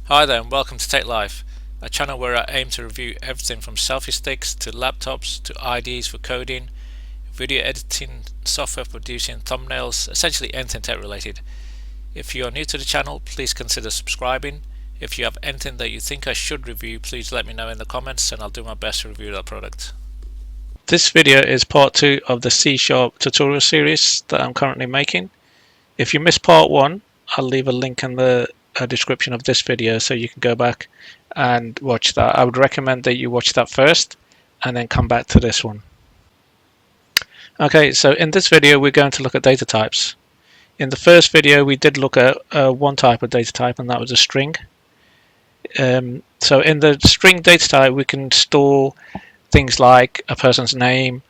Hi there and welcome to Tech Life, a channel where I aim to review everything from selfie sticks to laptops to IDs for coding, video editing, software for producing thumbnails, essentially anything tech related. If you are new to the channel, please consider subscribing. If you have anything that you think I should review, please let me know in the comments and I'll do my best to review that product. This video is part 2 of the C# tutorial series that I'm currently making. If you missed part 1, I'll leave a link in the description of this video so you can go back and watch that. I would recommend that you watch that first and then come back to this one. Okay, so in this video we're going to look at data types. In the first video we did look at one type of data type, and that was a string. So in the string data type we can store things like a person's name,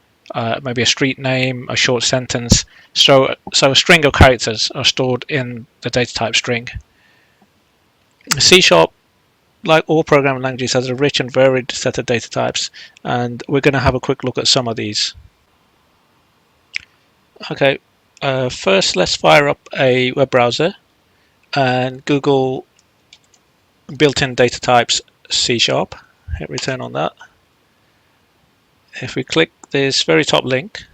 maybe a street name, a short sentence. So a string of characters are stored in the data type string. C#, like all programming languages, has a rich and varied set of data types, and we're going to have a quick look at some of these. Okay, first let's fire up a web browser and Google built-in data types C#. Hit return on that. If we click this very top link,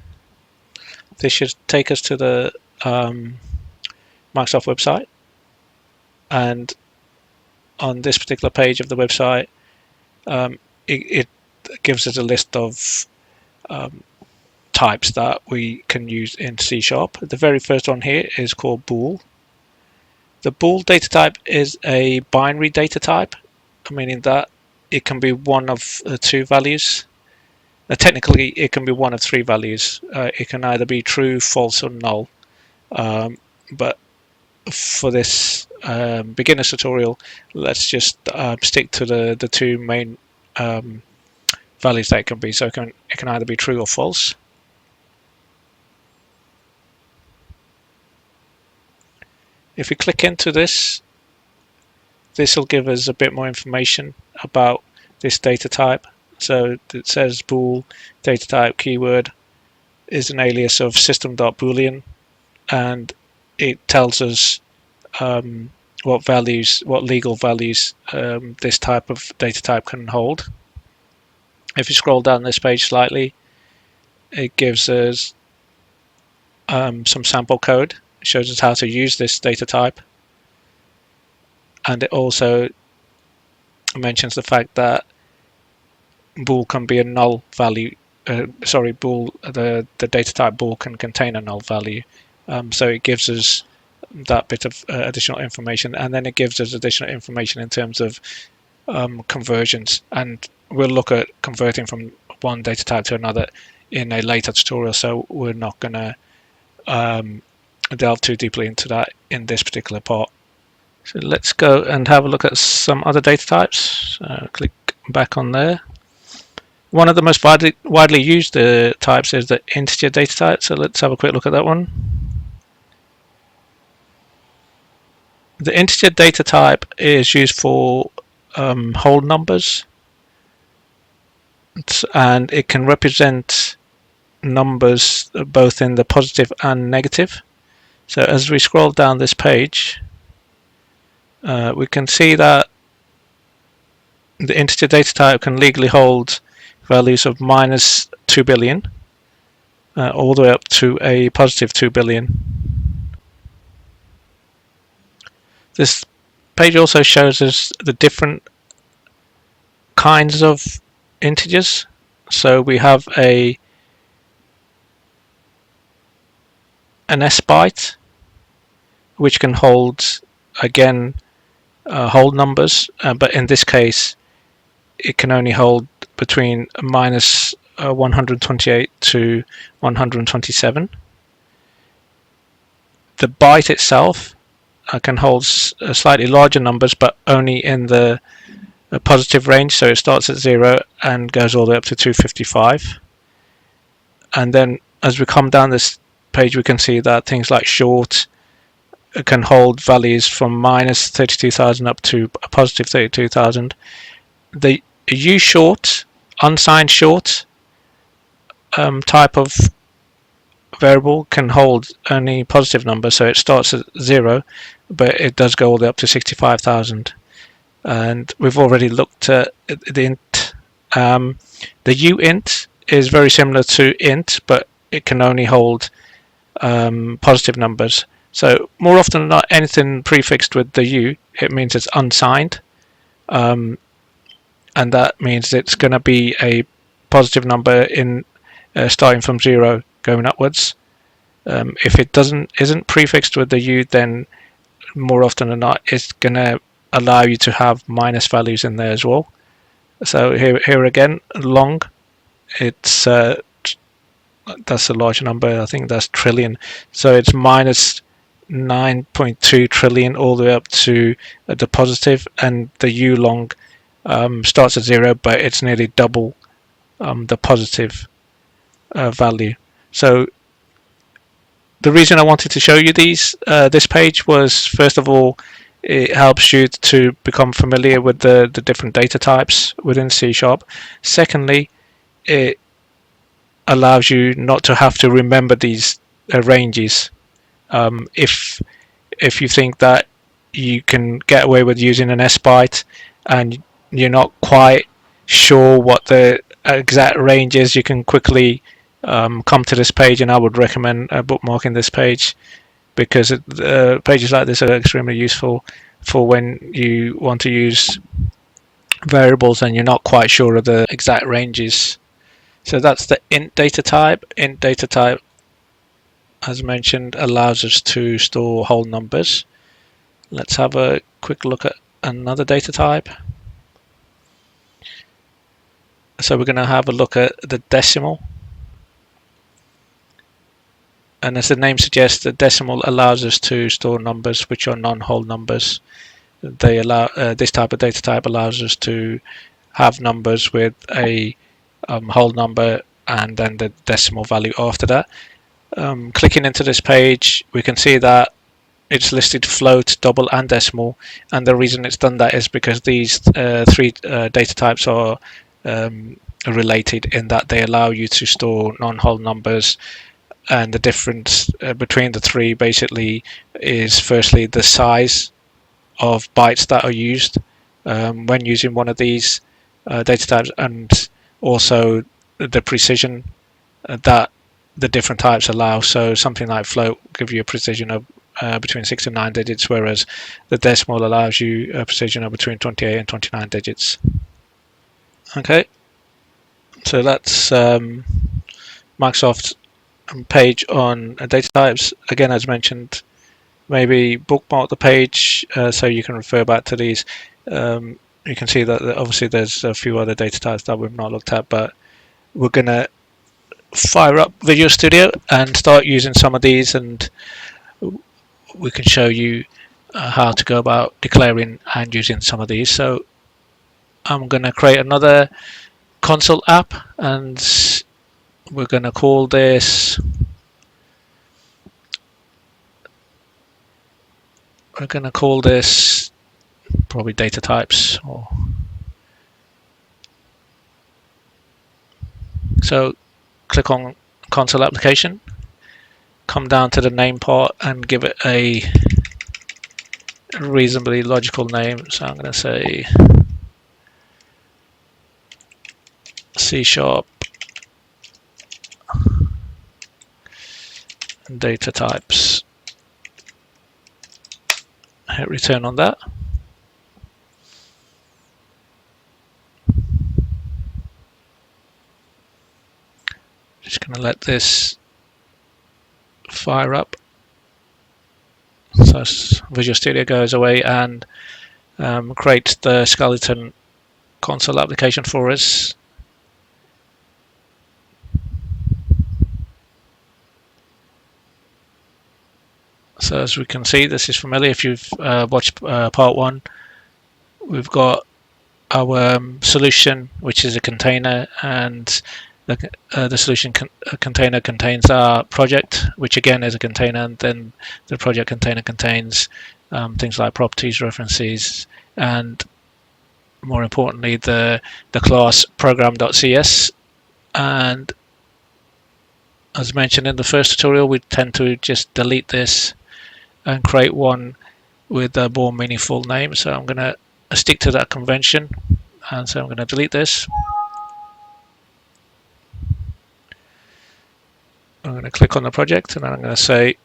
this should take us to the Microsoft website, and on this particular page of the website it gives us a list of types that we can use in C#. The very first one here is called bool. The bool data type is a binary data type, meaning that it can be one of two values. Technically it can be one of three values. It can either be true, false or null, but for this beginner tutorial let's just stick to the two main values that it can be. So it can either be true or false. If we click into this will give us a bit more information about this data type. So it says bool data type keyword is an alias of system.boolean, and it tells us what legal values this type of data type can hold. If you scroll down this page slightly, it gives us some sample code. It shows us how to use this data type, and it also mentions the fact that bool can be a null value. Bool, the data type bool can contain a null value. So it gives us that bit of additional information, and then it gives us additional information in terms of conversions, and we'll look at converting from one data type to another in a later tutorial, so we're not going to delve too deeply into that in this particular part. So let's go and have a look at some other data types. Click back on there. One of the most widely used types is the integer data type, so let's have a quick look at that one. The integer data type is used for whole numbers, and it can represent numbers both in the positive and negative. So as we scroll down this page, we can see that the integer data type can legally hold values of -2 billion all the way up to a +2 billion. This page also shows us the different kinds of integers. So we have an S-byte, which can hold, again, whole numbers, but in this case it can only hold between -128 to 127. The byte itself can hold slightly larger numbers, but only in the positive range, so it starts at 0 and goes all the way up to 255. And then as we come down this page we can see that things like short can hold values from -32,000 up to a +32,000. The ushort, unsigned short type of variable can hold only positive numbers, so it starts at 0 but it does go all the way up to 65,000. and we've already looked at the int. The uint is very similar to int, but it can only hold positive numbers. So more often than not, anything prefixed with the u, it means it's unsigned, and that means it's going to be a positive number in starting from 0 going upwards. If it isn't prefixed with the u, then more often than not, it's going to allow you to have minus values in there as well. So here again, long, it's that's a large number. I think that's trillion. So it's minus 9.2 trillion all the way up to the positive, and the u long starts at 0, but it's nearly double the positive value. So the reason I wanted to show you this page was, first of all, it helps you to become familiar with the different data types within C#. Secondly, it allows you not to have to remember these ranges. If you think that you can get away with using an SByte and you're not quite sure what the exact range is, you can quickly come to this page, and I would recommend bookmarking this page, because pages like this are extremely useful for when you want to use variables and you're not quite sure of the exact ranges. So that's the int data type. Int data type, as mentioned, allows us to store whole numbers. Let's have a quick look at another data type. So we're going to have a look at the decimal. And as the name suggests, the decimal allows us to store numbers which are non-whole numbers. They allow this type of data type allows us to have numbers with a whole number and then the decimal value after that. Clicking into this page, we can see that it's listed float, double, and decimal. And the reason it's done that is because these three data types are related in that they allow you to store non-whole numbers. And the difference between the three basically is, firstly, the size of bytes that are used when using one of these data types, and also the precision that the different types allow. So something like float will give you a precision of between 6 and 9 digits, whereas the decimal allows you a precision of between 28 and 29 digits. Okay, so that's Microsoft page on data types. Again, as mentioned, maybe bookmark the page so you can refer back to these. You can see that obviously there's a few other data types that we've not looked at, but we're going to fire up Visual Studio and start using some of these, and we can show you how to go about declaring and using some of these. So I'm going to create another console app, and we're going to call this, probably data types. So click on console application, come down to the name part and give it a reasonably logical name. So I'm going to say C# data types. Hit return on that. Just going to let this fire up. So Visual Studio goes away and creates the skeleton console application for us. So as we can see, this is familiar. If you've watched part 1, we've got our solution, which is a container, and the solution container contains our project, which again is a container, and then the project container contains things like properties, references, and more importantly the class program.cs. And as mentioned in the first tutorial, we tend to just delete this and create one with a more meaningful name. So I'm going to stick to that convention, and so I'm going to delete this. I'm going to click on the project, and I'm going to say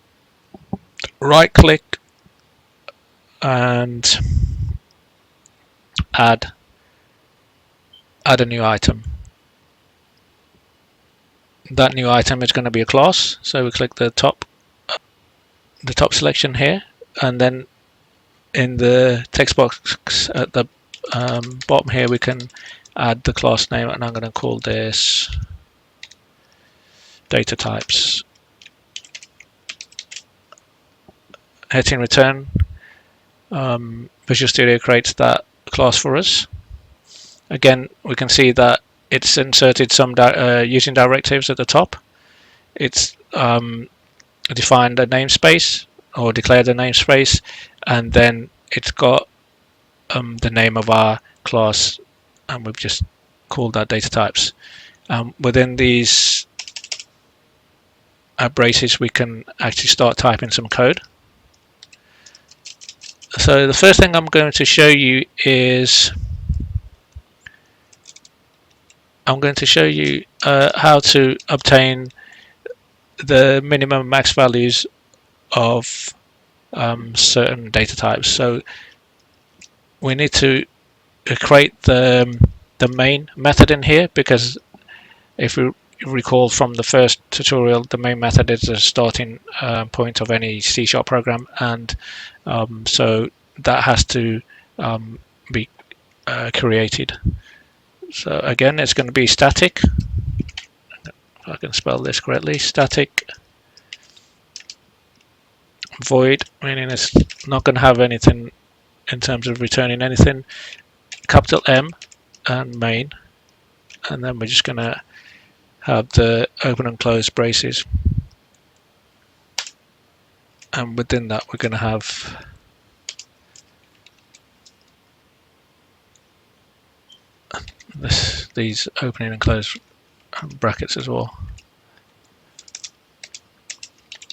right click and add a new item. That new item is going to be a class, so we click the top selection here, and then in the text box at the bottom here we can add the class name, and I'm going to call this data types. Hitting return, Visual Studio creates that class for us. Again, we can see that it's inserted some using directives at the top. It's defined a namespace or declared a namespace, and then it's got the name of our class, and we've just called that data types. Within these braces, we can actually start typing some code. So the first thing I'm going to show you is how to obtain the minimum and max values of certain data types. So we need to create the main method in here, because if we recall from the first tutorial, the main method is the starting point of any C# program, and so that has to be created. So again, it's going to be static, if I can spell this correctly, static void, meaning it's not going to have anything in terms of returning anything, capital M and main, and then we're just going to have the open and close braces, and within that we're going to have these opening and close brackets as well.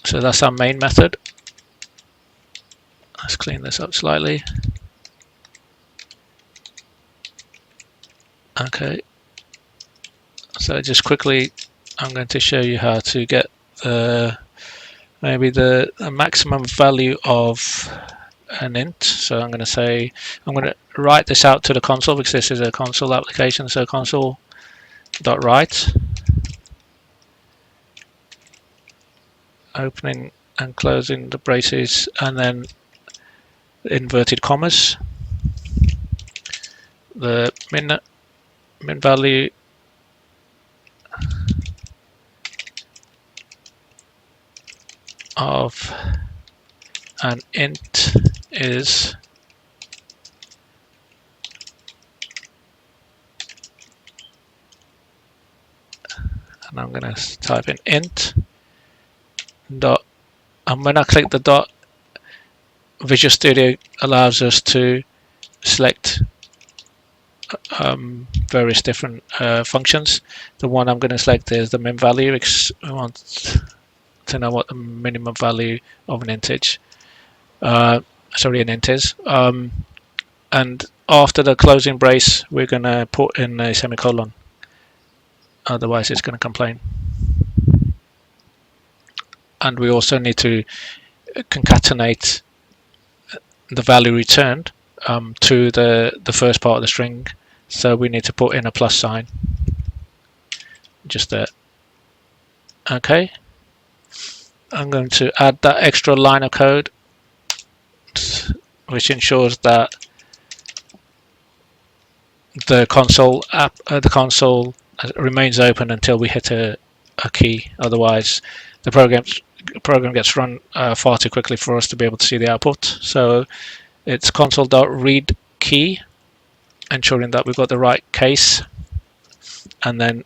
So that's our main method. Let's clean this up slightly. Okay, so just quickly I'm going to show you how to get maybe the maximum value of an int. So I'm going to say, I'm going to write this out to the console, because this is a console application. So console.write, opening and closing the braces, and then inverted commas, the min value of an int is and I'm going to type in int dot, and when I click the dot, Visual Studio allows us to select various different functions. The one I'm going to select is the min value, because we want to know what the minimum value of an int is. And after the closing brace, we're going to put in a semicolon, otherwise it's going to complain. And we also need to concatenate the value returned to the first part of the string, so we need to put in a plus sign just there. Okay, I'm going to add that extra line of code, which ensures that the console remains open until we hit a key. Otherwise, the program gets run far too quickly for us to be able to see the output. So it's console.read key, ensuring that we've got the right case, and then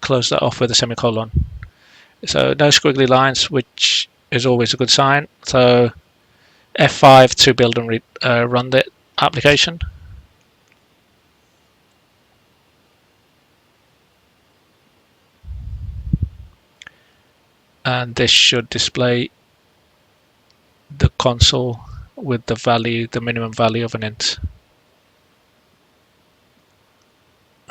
close that off with a semicolon. So no squiggly lines, which is always a good sign. So F5 to build and run the application. And this should display the console with the value, the minimum value of an int.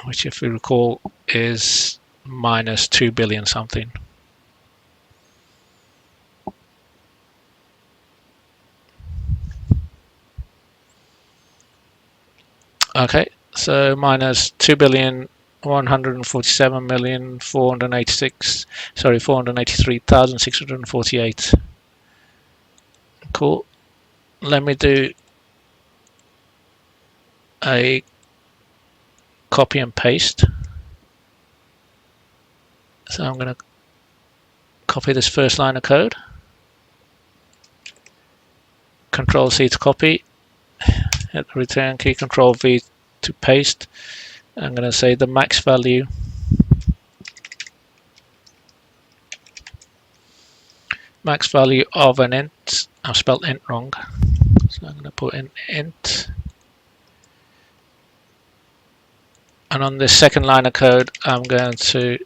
which if we recall is minus 2 billion something. Okay, so minus 2,147,483,648. Cool. Let me do a copy and paste. So I'm going to copy this first line of code. Control C to copy. Hit the return key. Control V to paste. I'm going to say the max value of an int. I've spelled int wrong, so I'm going to put in int. And on this second line of code, I'm going to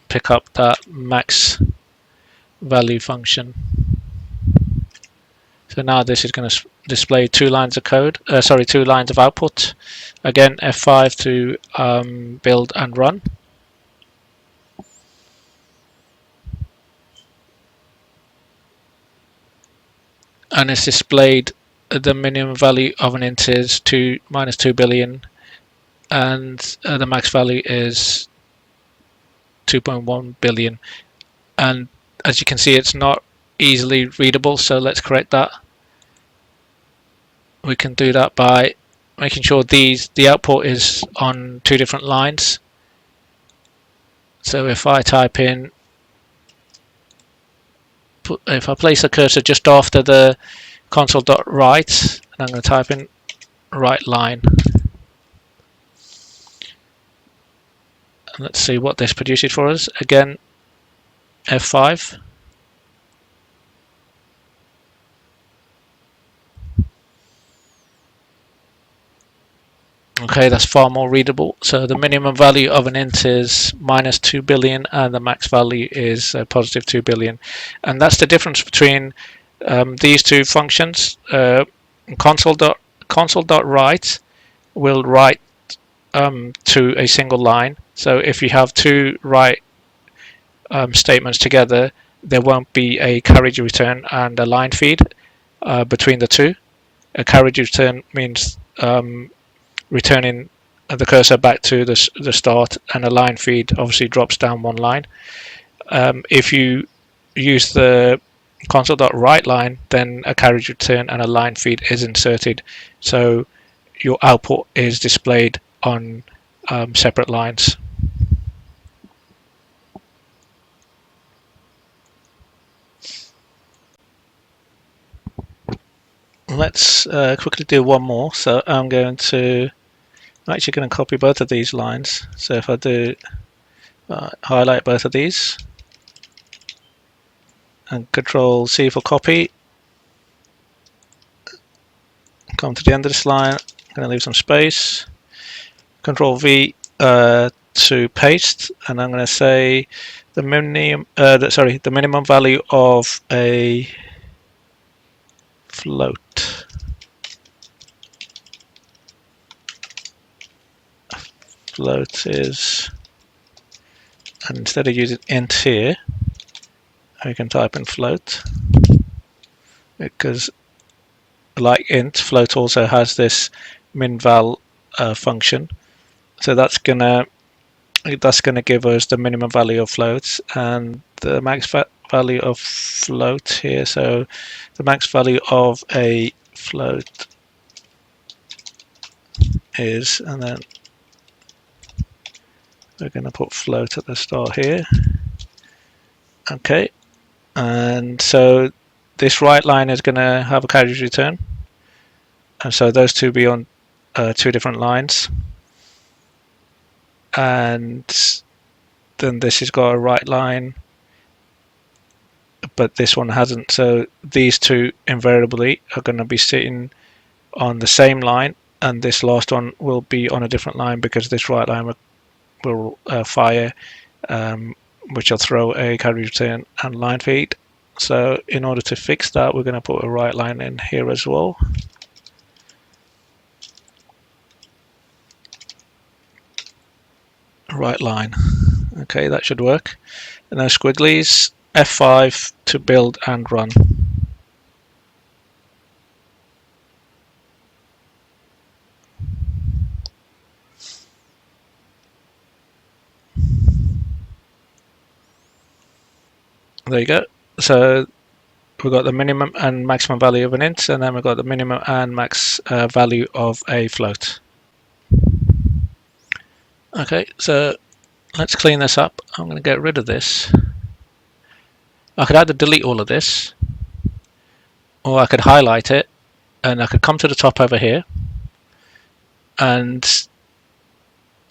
pick up that max value function. So now this is going to display two lines of code, two lines of output. Again, F5 to build and run. And it's displayed the minimum value of an int is minus 2 billion, and the max value is 2.1 billion. And as you can see, it's not easily readable, so let's correct that. We can do that by making sure the output is on two different lines. So if I type in, if I place the cursor just after the console.write, and I'm going to type in write line. And let's see what this produces for us. Again, F5. Okay, that's far more readable. So the minimum value of an int is minus 2 billion and the max value is positive 2 billion. And that's the difference between these two functions. Console.write will write to a single line. So if you have two write statements together, there won't be a carriage return and a line feed between the two. A carriage return means returning the cursor back to the start, and a line feed obviously drops down one line. If you use the console.write line, then a carriage return and a line feed is inserted, so your output is displayed on separate lines. Let's quickly do one more. So I'm actually going to copy both of these lines. So if I do highlight both of these and Control C for copy, come to the end of this line, I'm going to leave some space, Control V to paste, and I'm going to say the minimum value of a float. Float is, and instead of using int here, we can type in float, because like int, float also has this minval function. So that's gonna give us the minimum value of floats and the max value of float here. So the max value of a float is, and then we're going to put float at the start here. Okay, and so this write line is going to have a carriage return, and so those two be on two different lines, and then this has got a write line, but this one hasn't. So these two invariably are going to be sitting on the same line, and this last one will be on a different line because this write line will fire, which will throw a carriage return and line feed. So in order to fix that, we're going to put a write line in here as well. right line. Okay, that should work. And those squigglies, F5 to build and run. There you go. So we've got the minimum and maximum value of an int, and then we've got the minimum and max value of a float. Okay, so let's clean this up. I'm going to get rid of this. I could either delete all of this, or I could highlight it, and I could come to the top over here, and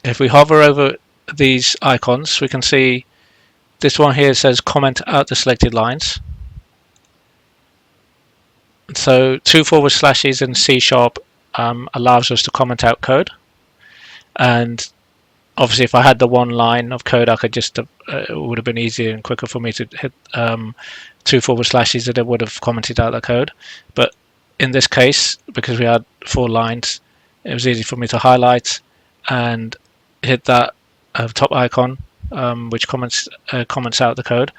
if we hover over these icons, we can see this one here says comment out the selected lines. So 2// in C# allows us to comment out code, and obviously if I had the one line of code, I could just it would have been easier and quicker for me to hit 2// and it would have commented out the code. But in this case, because we had 4 lines, it was easy for me to highlight and hit that top icon, which comments out the code.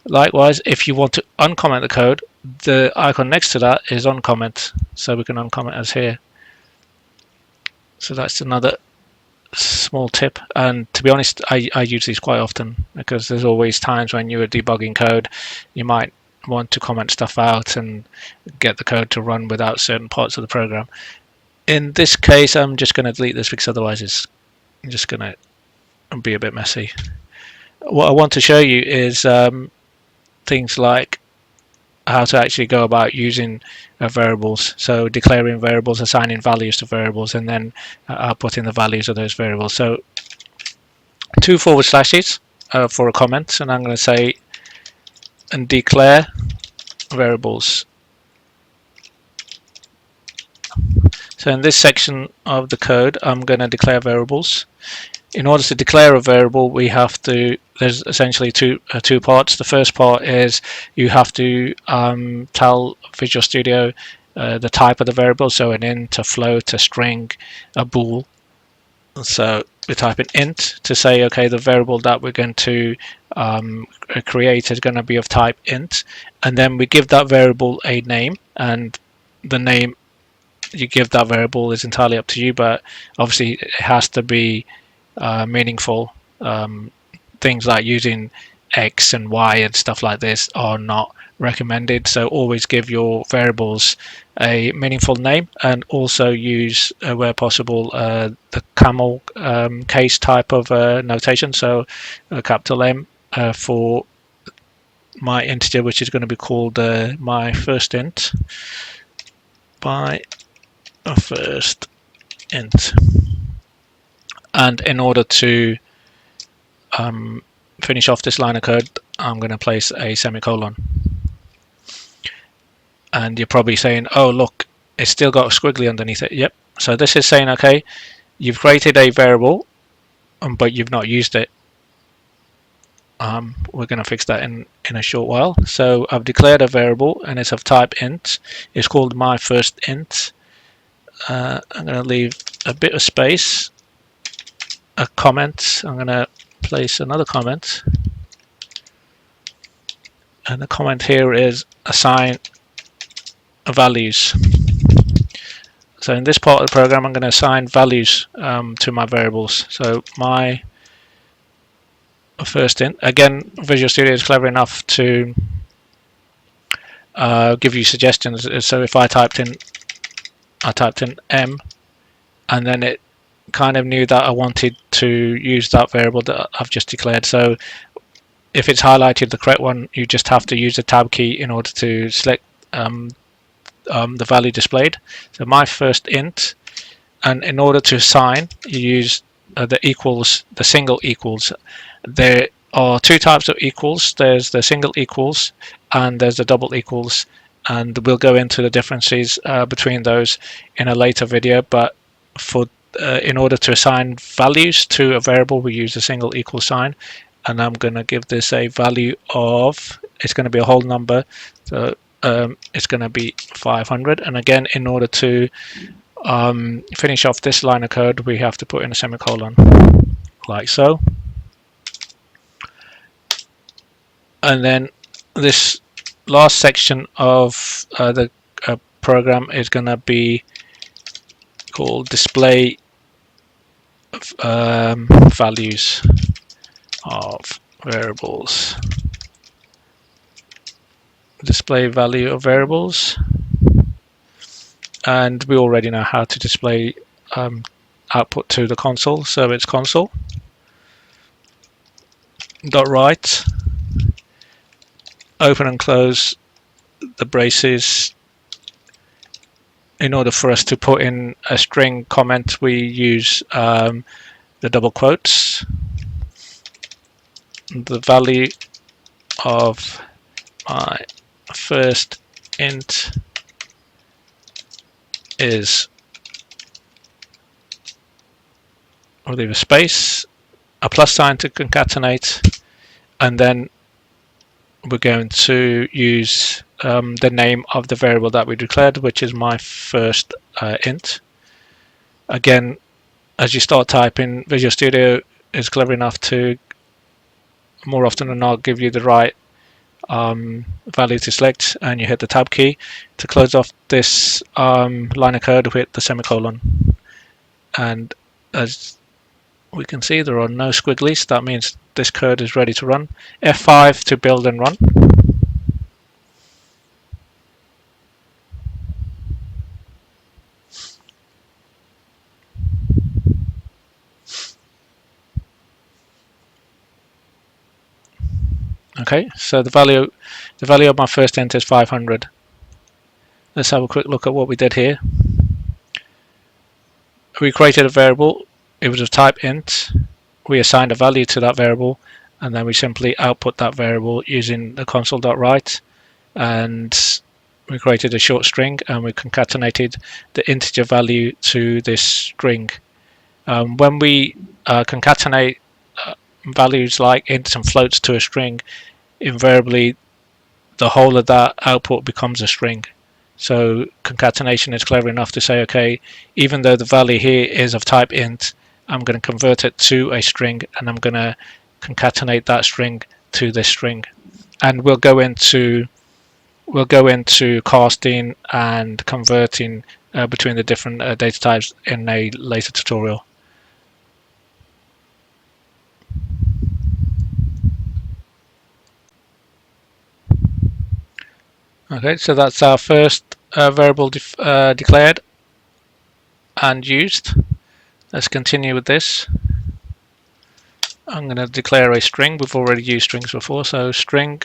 Likewise, if you want to uncomment the code, the icon next to that is uncomment, so we can uncomment as here. So that's another small tip, and to be honest, I use these quite often because there's always times when you are debugging code, you might want to comment stuff out and get the code to run without certain parts of the program. In this case, I'm just going to delete this because otherwise it's just going to be a bit messy. What I want to show you is things like how to actually go about using variables. So declaring variables, assigning values to variables, and then outputting the values of those variables. So 2// for a comment, and I'm going to say and declare variables. So in this section of the code, I'm going to declare variables. In order to declare a variable, we have to, there's essentially two parts. The first part is you have to tell Visual Studio the type of the variable, so an int, a float, a string, a bool. So we type in int to say, okay, the variable that we're going to create is going to be of type int, and then we give that variable a name, and the name you give that variable is entirely up to you, but obviously it has to be meaningful. Things like using X and Y and stuff like this are not recommended, so always give your variables a meaningful name, and also use where possible the camel case type of notation, so capital M for my integer, which is going to be called my first int, by a first int. And in order to finish off this line of code, I'm going to place a semicolon. And you're probably saying, oh look, it's still got a squiggly underneath it. Yep. So this is saying, okay, you've created a variable, but you've not used it. We're going to fix that in a short while. So I've declared a variable, and it's of type int. It's called my first int. I'm going to leave a bit of space, a comment. I'm going to place another comment, and the comment here is assign values. So in this part of the program, I'm going to assign values to my variables. So my first int, again, Visual Studio is clever enough to give you suggestions. So if I typed in M, and then it kind of knew that I wanted to use that variable that I've just declared. So if it's highlighted the correct one, you just have to use the tab key in order to select the value displayed. So my first int, and in order to assign, you use the equals, the single equals. There are two types of equals. There's the single equals and there's the double equals, and we'll go into the differences between those in a later video. But for in order to assign values to a variable, we use a single equal sign, and I'm going to give this a value of, it's going to be a whole number, so it's going to be 500. And again, in order to finish off this line of code, we have to put in a semicolon. like so. And then this last section of the program is going to be called display values of variables. Display value of variables, and we already know how to display output to the console, so it's console dot write, open and close the braces. In order for us to put in a string comment, we use the double quotes. The value of my first int is, I'll leave a space, a plus sign to concatenate, and then we're going to use the name of the variable that we declared, which is my first int. Again, as you start typing, Visual Studio is clever enough to more often than not give you the right value to select, and you hit the tab key. To close off this line of code, hit the semicolon, and as we can see, there are no squigglies. That means this code is ready to run. F5 to build and run. Okay, so the value of my first int is 500. Let's have a quick look at what we did here. We created a variable. It was of type int. We assigned a value to that variable, and then we simply output that variable using the console.write, and we created a short string, and we concatenated the integer value to this string. When we concatenate values like ints and floats to a string, invariably the whole of that output becomes a string. So concatenation is clever enough to say, okay, even though the value here is of type int, I'm going to convert it to a string, and I'm going to concatenate that string to this string. And we'll go into casting and converting between the different data types in a later tutorial. Okay, so that's our first variable declared and used. Let's continue with this. I'm going to declare a string. We've already used strings before, so string,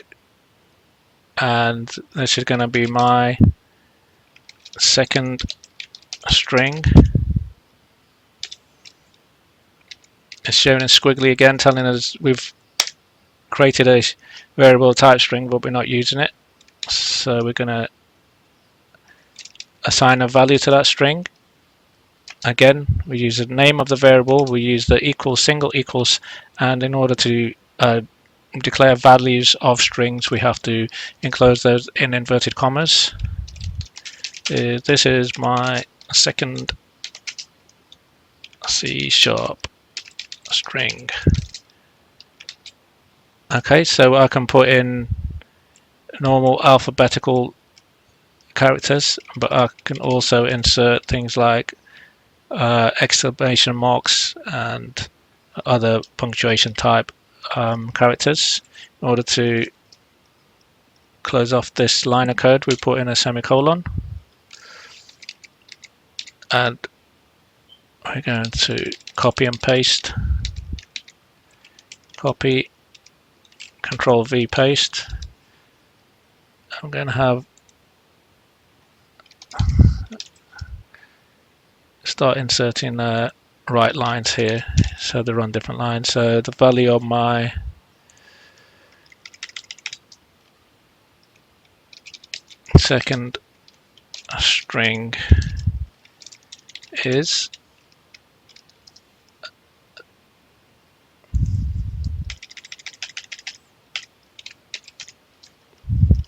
and this is going to be my second string. It's shown in squiggly again, telling us we've created a variable type string, but we're not using it. So we're going to assign a value to that string. Again, we use the name of the variable, we use the equals, single equals, and in order to declare values of strings, we have to enclose those in inverted commas. This is my second C# string. Okay, so I can put in normal alphabetical characters, but I can also insert things like exclamation marks and other punctuation type characters. In order to close off this line of code, we put in a semicolon, and we're going to copy and paste, copy, Control V, paste. I'm going to have start inserting right lines here, so they run different lines. So the value of my second string is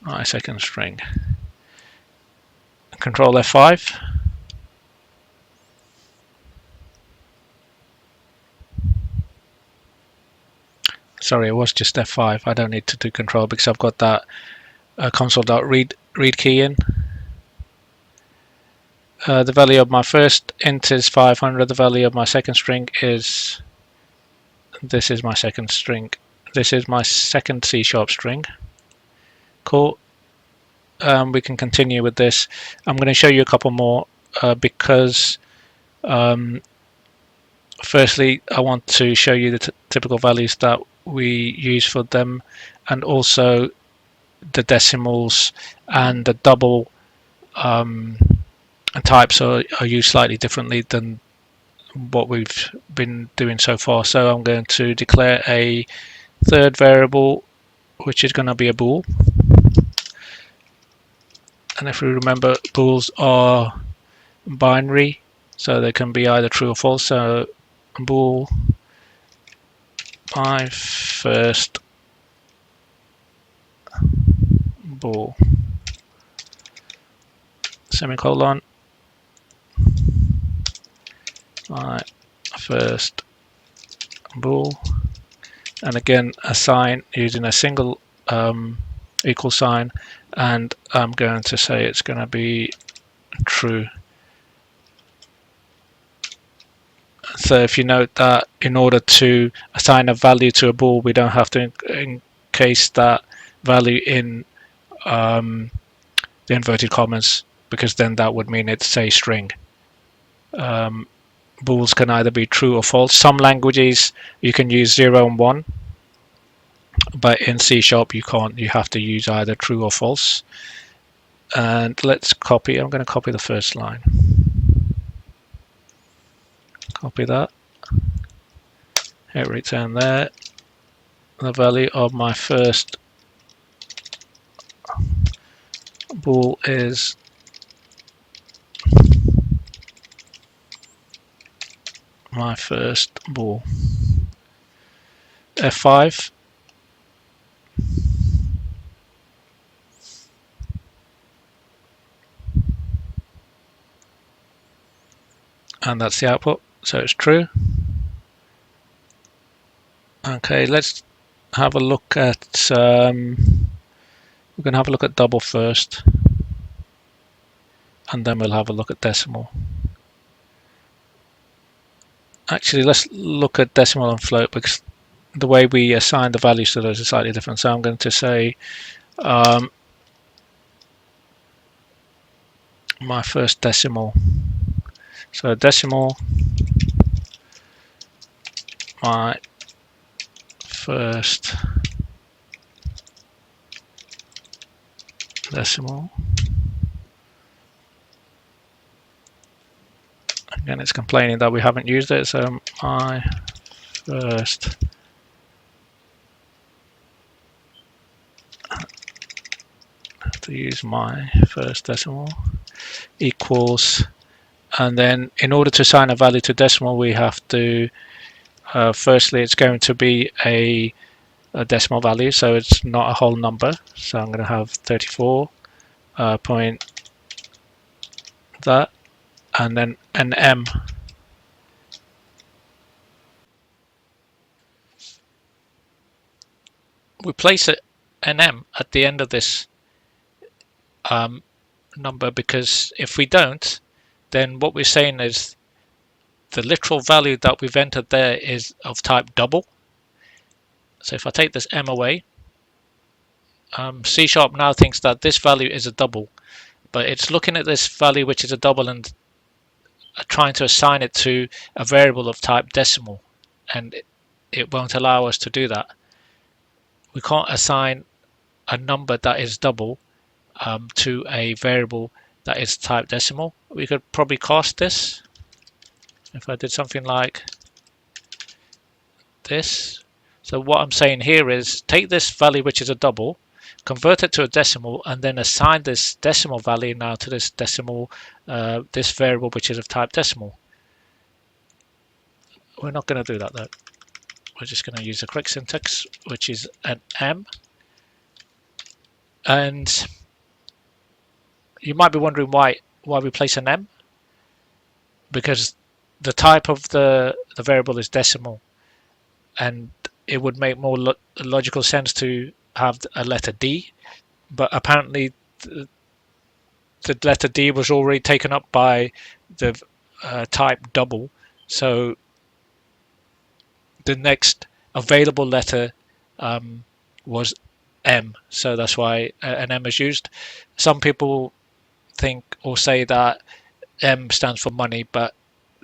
my second string. Control F5. sorry, it was just F5. I don't need to do control because I've got that console.read key in. The value of my first int is 500. The value of my second string is, this is my second string. This is my second C# string. Cool. We can continue with this. I'm going to show you a couple more because firstly I want to show you the typical values that we use for them, and also the decimals and the double types are used slightly differently than what we've been doing so far. So I'm going to declare a third variable, which is going to be a bool. And if we remember, bools are binary, so they can be either true or false. So bool my first bool, semicolon, my first bool, and again assign using a single equal sign, and I'm going to say it's going to be true. So if you note that in order to assign a value to a bool, we don't have to encase that value in the inverted commas, because then that would mean it's a string. Bools can either be true or false. Some languages you can use 0 and 1, but in C# you can't. You have to use either true or false. And let's copy. I'm going to copy the first line. Copy that. Hit return there. The value of my first bool is my first bool. F5. And that's the output, so it's true. Okay, let's have a look at we're going to have a look at double first, and then we'll have a look at decimal. Actually, let's look at decimal and float, because the way we assign the values to those is slightly different. So I'm going to say my first decimal. So decimal, my first decimal. Again, it's complaining that we haven't used it, so my first to use my first decimal equals, and then in order to assign a value to decimal, we have to firstly it's going to be a decimal value, so it's not a whole number. So I'm going to have 34 point that, and then an M. We place an M at the end of this number, because if we don't, then what we're saying is the literal value that we've entered there is of type double. So if I take this M away, C# now thinks that this value is a double, but it's looking at this value which is a double and trying to assign it to a variable of type decimal, and it won't allow us to do that. We can't assign a number that is double to a variable that is type decimal. We could probably cast this if I did something like this. So what I'm saying here is take this value which is a double, convert it to a decimal, and then assign this decimal value now to this decimal, this variable which is of type decimal. We're not going to do that though. We're just going to use the correct syntax, which is an M. And you might be wondering why we place an M, because the type of the variable is decimal, and it would make more logical sense to have a letter D, but apparently the letter D was already taken up by the type double, so the next available letter was M, so that's why an M is used. Some people think or say that M stands for money, but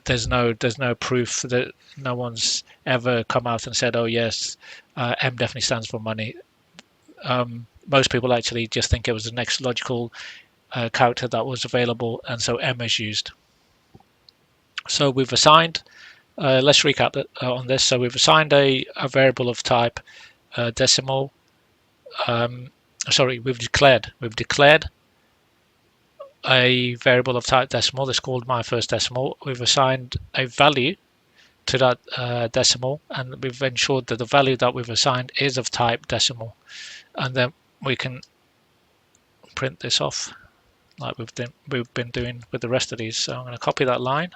there's no proof that no one's ever come out and said, oh yes, M definitely stands for money. Most people actually just think it was the next logical character that was available, and so M is used. So we've assigned, let's recap on this. So we've assigned a variable of type decimal. Sorry, we've declared a variable of type decimal that's called my first decimal. We've assigned a value to that decimal, and we've ensured that the value that we've assigned is of type decimal, and then we can print this off like we've been doing with the rest of these. So I'm going to copy that line,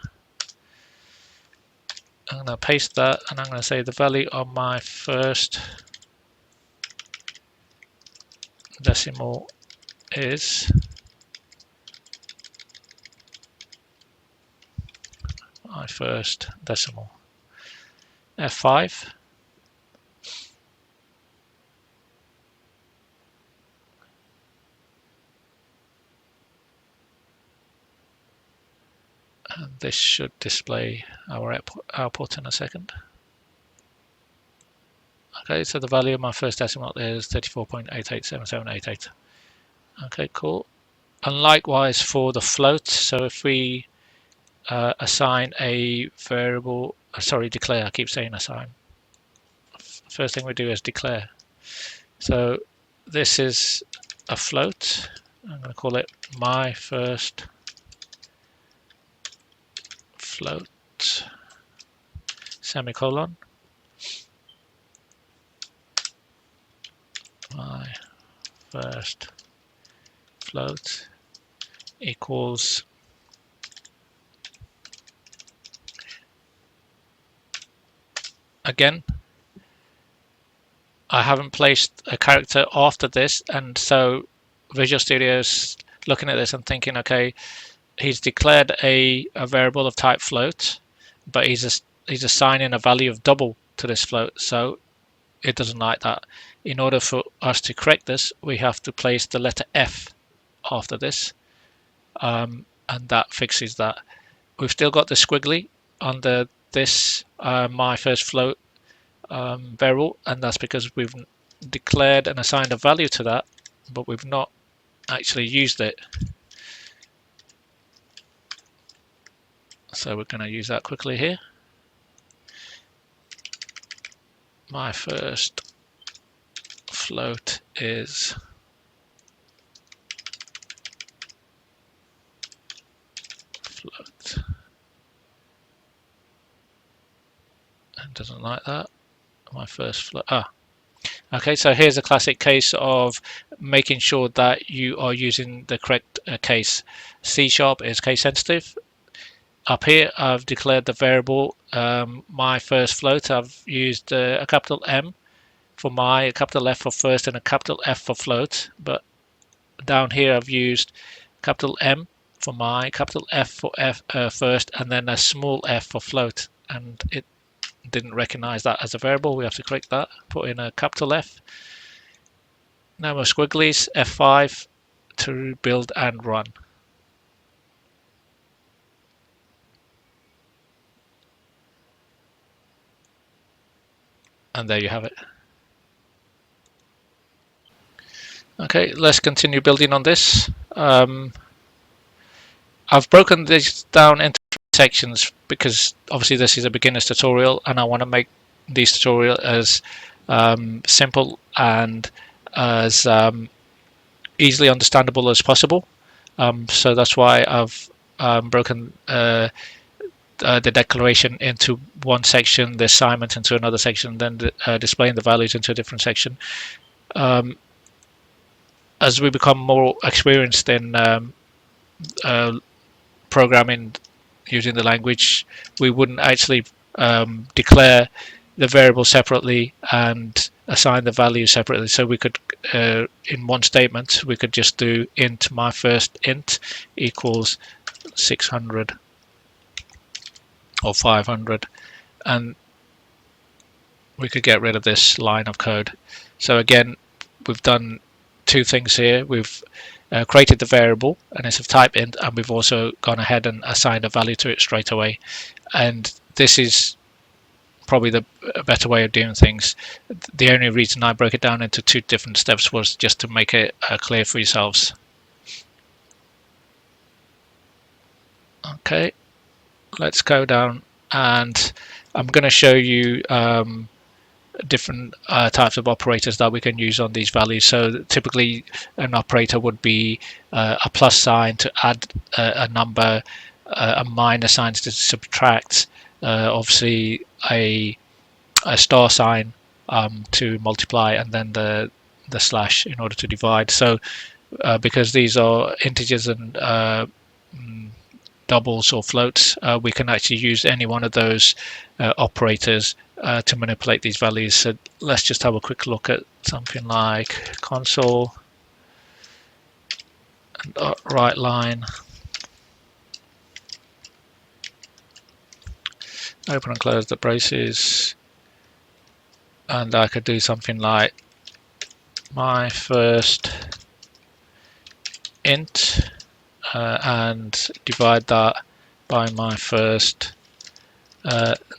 I'm going to paste that, and I'm going to say the value of my first decimal is my first decimal F5. And this should display our output in a second. Okay, so the value of my first decimal is 34.887788. Okay, cool. And likewise for the float, so if we assign a variable, sorry, declare, I keep saying assign. First thing we do is declare. So this is a float. I'm going to call it my first float, semicolon. My first float equals again, I haven't placed a character after this, and so Visual Studio's looking at this and thinking, okay, he's declared a variable of type float, but he's assigning a value of double to this float, so it doesn't like that. In order for us to correct this, we have to place the letter F after this, and that fixes that. We've still got the squiggly under this my first float variable, and that's because we've declared and assigned a value to that, but we've not actually used it. So we're going to use that quickly here. My first float is float, and doesn't like that. My first float. Okay, so here's a classic case of making sure that you are using the correct case. C# is case sensitive. Up here, I've declared the variable my first float. I've used a capital M for my, a capital F for first, and a capital F for float. But down here, I've used capital M for my, capital F for first, and then a small f for float. And it didn't recognize that as a variable. We have to correct that. Put in a capital F. No more squigglies. F5 to build and run. And there you have it. Okay, let's continue building on this. I've broken this down into sections because obviously this is a beginner's tutorial, and I want to make these tutorials as simple and as easily understandable as possible. So that's why I've broken the declaration into one section, the assignment into another section, then displaying the values into a different section. As we become more experienced in programming using the language, we wouldn't actually declare the variable separately and assign the value separately. So we could, in one statement, we could just do int my first int equals 600 or 500, and we could get rid of this line of code. So again, we've done two things here. We've created the variable and it's of type int, and we've also gone ahead and assigned a value to it straight away. And this is probably the better way of doing things. The only reason I broke it down into two different steps was just to make it clear for yourselves. Okay, let's go down, and I'm going to show you different types of operators that we can use on these values. So typically an operator would be a plus sign to add a number, a minus sign to subtract, obviously a star sign to multiply, and then the slash in order to divide. So because these are integers and doubles or floats, we can actually use any one of those operators to manipulate these values. So let's just have a quick look at something like console and right line, open and close the braces, and I could do something like my first int and divide that by my first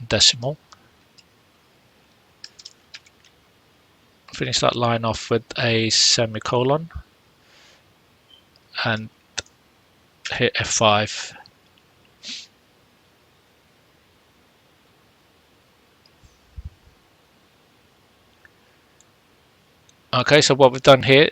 decimal. Finish that line off with a semicolon and hit F5. Okay, so what we've done here,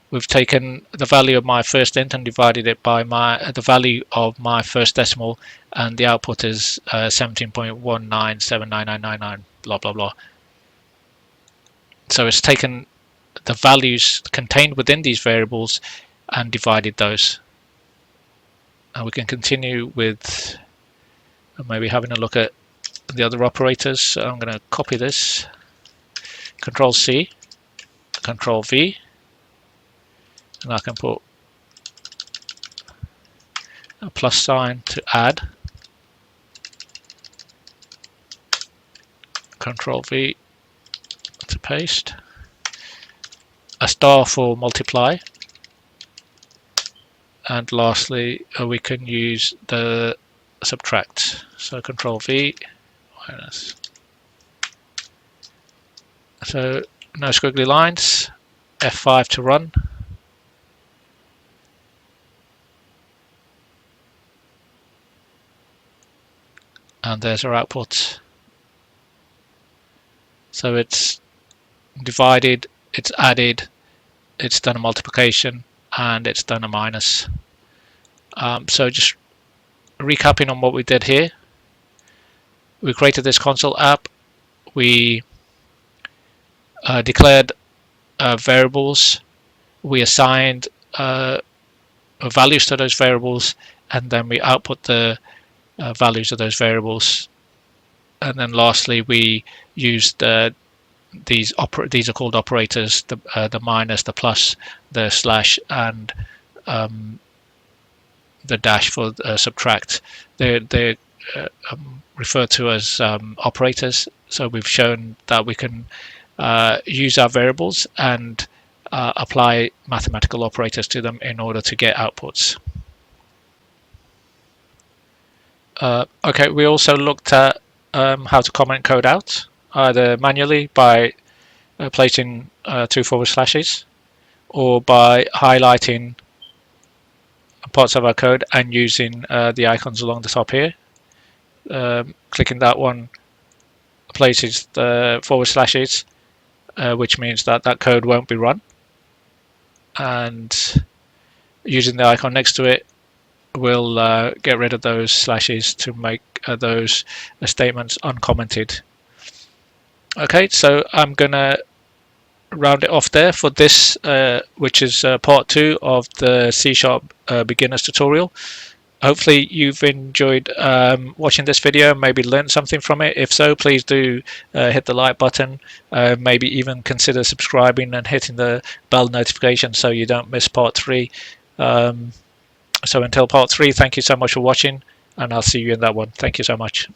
we've taken the value of my first int and divided it by the value of my first decimal, and the output is 17.1979999 blah blah blah. So it's taken the values contained within these variables and divided those. And we can continue with maybe having a look at the other operators. So I'm going to copy this, Control C, Control V, and I can put a plus sign to add, Control V to paste, a star for multiply, and lastly we can use the subtract. So Control V minus. So no squiggly lines, F5 to run. And there's our output. So it's divided, it's added, it's done a multiplication, and it's done a minus. So just recapping on what we did here, we created this console app, we declared variables, we assigned values to those variables, and then we output the values of those variables. And then lastly we used these are called operators, the minus, the plus, the slash, and the dash for subtract. They're referred to as operators. So we've shown that we can use our variables and apply mathematical operators to them in order to get outputs. Okay, we also looked at how to comment code out, either manually by placing 2 forward slashes, or by highlighting parts of our code and using the icons along the top here. Clicking that one places the forward slashes, which means that that code won't be run, and using the icon next to it will get rid of those slashes to make those statements uncommented. Okay, so I'm gonna round it off there for this, which is part 2 of the C# beginners tutorial. hopefully you've enjoyed watching this video, maybe learned something from it. If so, please do hit the like button, maybe even consider subscribing and hitting the bell notification so you don't miss part 3. So until part 3, thank you so much for watching, and I'll see you in that one. Thank you so much.